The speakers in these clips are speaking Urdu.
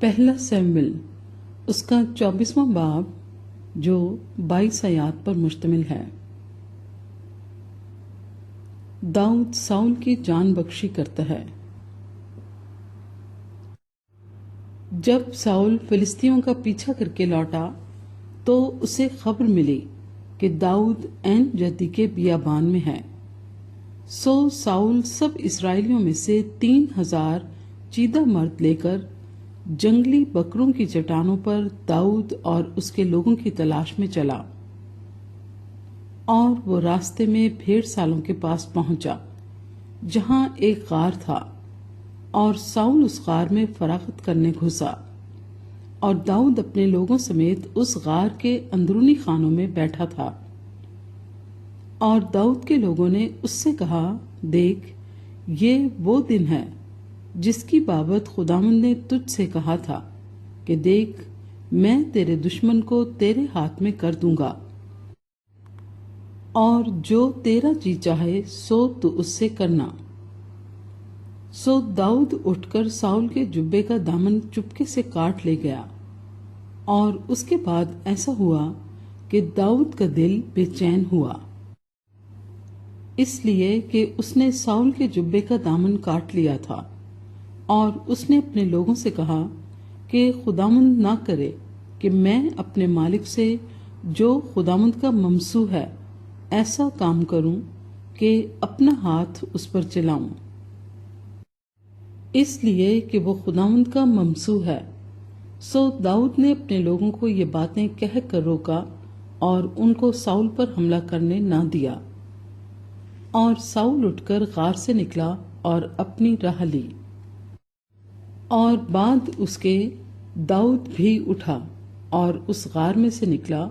پہلا سیموئیل اس کا 24واں باب جو 22 آیات پر مشتمل ہے۔ داؤد ساؤل کی جان بخشی کرتا ہے۔ جب ساؤل فلسطینیوں کا پیچھا کر کے لوٹا تو اسے خبر ملی کہ داؤد عین جدی کے بیابان میں ہے۔ سو ساؤل سب اسرائیلیوں میں سے 3000 چیدہ مرد لے کر جنگلی بکروں کی چٹانوں پر داؤد اور اس کے لوگوں کی تلاش میں چلا، اور وہ راستے میں بھیڑ سالوں کے پاس پہنچا جہاں ایک غار تھا، اور ساؤل اس غار میں فراغت کرنے گھسا، اور داؤد اپنے لوگوں سمیت اس غار کے اندرونی خانوں میں بیٹھا تھا۔ اور داؤد کے لوگوں نے اس سے کہا، دیکھ، یہ وہ دن ہے جس کی بابت خداوند نے تجھ سے کہا تھا کہ دیکھ، میں تیرے دشمن کو تیرے ہاتھ میں کر دوں گا، اور جو تیرا جی چاہے سو تو اس سے کرنا۔ سو داؤد اٹھ کر ساؤل کے جبے کا دامن چپکے سے کاٹ لے گیا، اور اس کے بعد ایسا ہوا کہ داؤد کا دل بے چین ہوا، اس لیے کہ اس نے ساؤل کے جبے کا دامن کاٹ لیا تھا، اور اس نے اپنے لوگوں سے کہا کہ خداوند نہ کرے کہ میں اپنے مالک سے جو خداوند کا ممسوح ہے ایسا کام کروں کہ اپنا ہاتھ اس پر چلاؤں، اس لیے کہ وہ خداوند کا ممسوح ہے۔ سو داؤد نے اپنے لوگوں کو یہ باتیں کہہ کر روکا اور ان کو ساؤل پر حملہ کرنے نہ دیا۔ اور ساؤل اٹھ کر غار سے نکلا اور اپنی راہ لی، اور بعد اس کے داؤد بھی اٹھا اور اس غار میں سے نکلا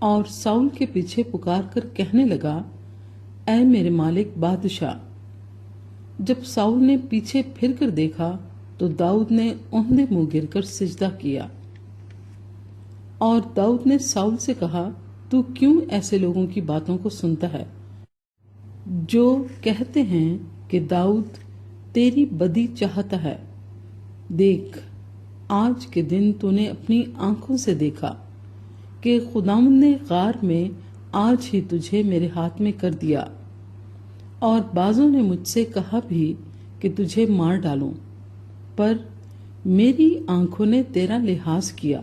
اور ساؤل کے پیچھے پکار کر کہنے لگا، اے میرے مالک بادشاہ۔ جب ساؤل نے پیچھے پھر کر دیکھا تو داؤد نے اوندے منہ گر کر سجدہ کیا۔ اور داؤد نے ساؤل سے کہا، تو کیوں ایسے لوگوں کی باتوں کو سنتا ہے جو کہتے ہیں کہ داؤد تیری بدی چاہتا ہے؟ دیکھ، آج کے دن تو نے اپنی آنکھوں سے دیکھا کہ خداوند نے غار میں آج ہی تجھے میرے ہاتھ میں کر دیا، اور بعضوں نے مجھ سے کہا بھی کہ تجھے مار ڈالوں، پر میری آنکھوں نے تیرا لحاظ کیا،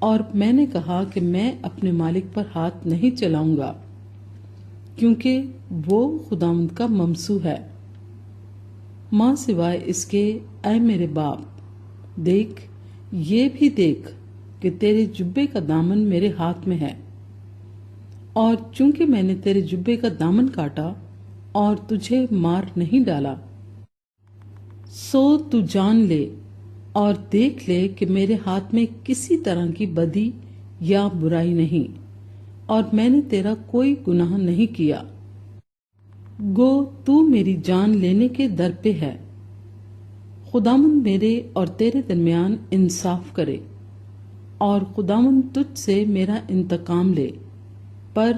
اور میں نے کہا کہ میں اپنے مالک پر ہاتھ نہیں چلاؤں گا، کیونکہ وہ خداوند کا ممسوح ہے۔ ماں سوائے اس کے، اے میرے باپ، دیکھ، یہ بھی دیکھ کہ تیرے جبے کا دامن میرے ہاتھ میں ہے، اور چونکہ میں نے تیرے جبے کا دامن کاٹا اور تجھے مار نہیں ڈالا، سو تو جان لے اور دیکھ لے کہ میرے ہاتھ میں کسی طرح کی بدی یا برائی نہیں، اور میں نے تیرا کوئی گناہ نہیں کیا۔ گو تو میری جان لینے کے در پہ ہے۔ خداوند میرے اور تیرے درمیان انصاف کرے، اور خداوند تجھ سے میرا انتقام لے، پر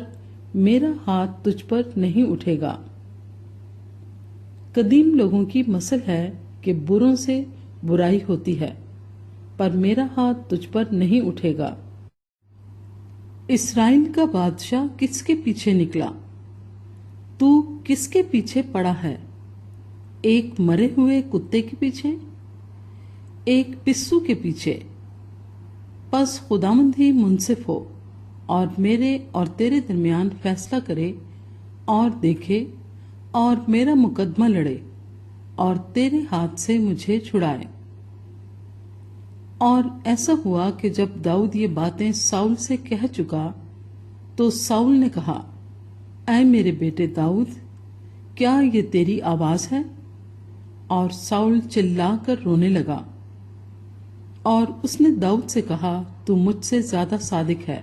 میرا ہاتھ تجھ پر نہیں اٹھے گا۔ قدیم لوگوں کی مثل ہے کہ بروں سے برائی ہوتی ہے، پر میرا ہاتھ تجھ پر نہیں اٹھے گا۔ اسرائیل کا بادشاہ کس کے پیچھے نکلا؟ تو کس کے پیچھے پڑا ہے؟ ایک مرے ہوئے کتے کے پیچھے؟ ایک پسو کے پیچھے؟ پس خداوند ہی منصف ہو اور میرے اور تیرے درمیان فیصلہ کرے، اور دیکھے اور میرا مقدمہ لڑے، اور تیرے ہاتھ سے مجھے چھڑائے۔ اور ایسا ہوا کہ جب داؤد یہ باتیں ساؤل سے کہہ چکا تو ساؤل نے کہا، اے میرے بیٹے داؤد، کیا یہ تیری آواز ہے؟ اور ساؤل چلا کر رونے لگا، اور اس نے داؤد سے کہا، تو مجھ سے زیادہ صادق ہے،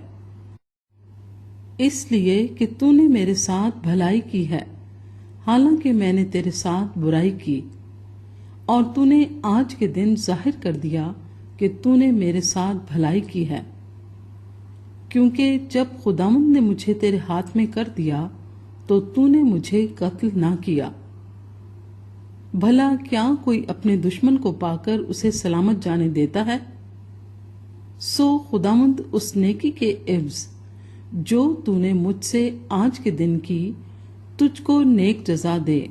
اس لیے کہ تو نے میرے ساتھ بھلائی کی ہے، حالانکہ میں نے تیرے ساتھ برائی کی، اور تو نے آج کے دن ظاہر کر دیا کہ تو نے میرے ساتھ بھلائی کی ہے، کیونکہ جب خداوند نے مجھے تیرے ہاتھ میں کر دیا تو نے مجھے قتل نہ کیا۔ بھلا کیا کوئی اپنے دشمن کو پا کر اسے سلامت جانے دیتا ہے؟ سو خداوند اس نیکی کے عوض جو تو نے مجھ سے آج کے دن کی تجھ کو نیک جزا دے۔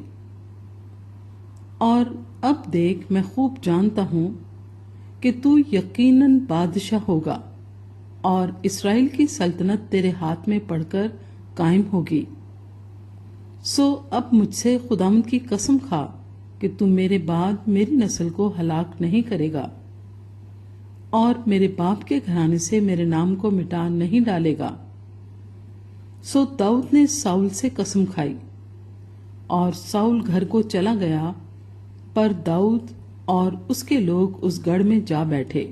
اور اب دیکھ، میں خوب جانتا ہوں کہ تو یقیناً بادشاہ ہوگا اور اسرائیل کی سلطنت تیرے ہاتھ میں پڑھ کر قائم ہوگی۔ سو اب مجھ سے خداوند کی قسم کھا کہ تو میرے بعد میری نسل کو ہلاک نہیں کرے گا اور میرے باپ کے گھرانے سے میرے نام کو مٹا نہیں ڈالے گا۔ سو داؤد نے ساؤل سے قسم کھائی اور ساؤل گھر کو چلا گیا، پر داؤد اور اس کے لوگ اس گڑھ میں جا بیٹھے۔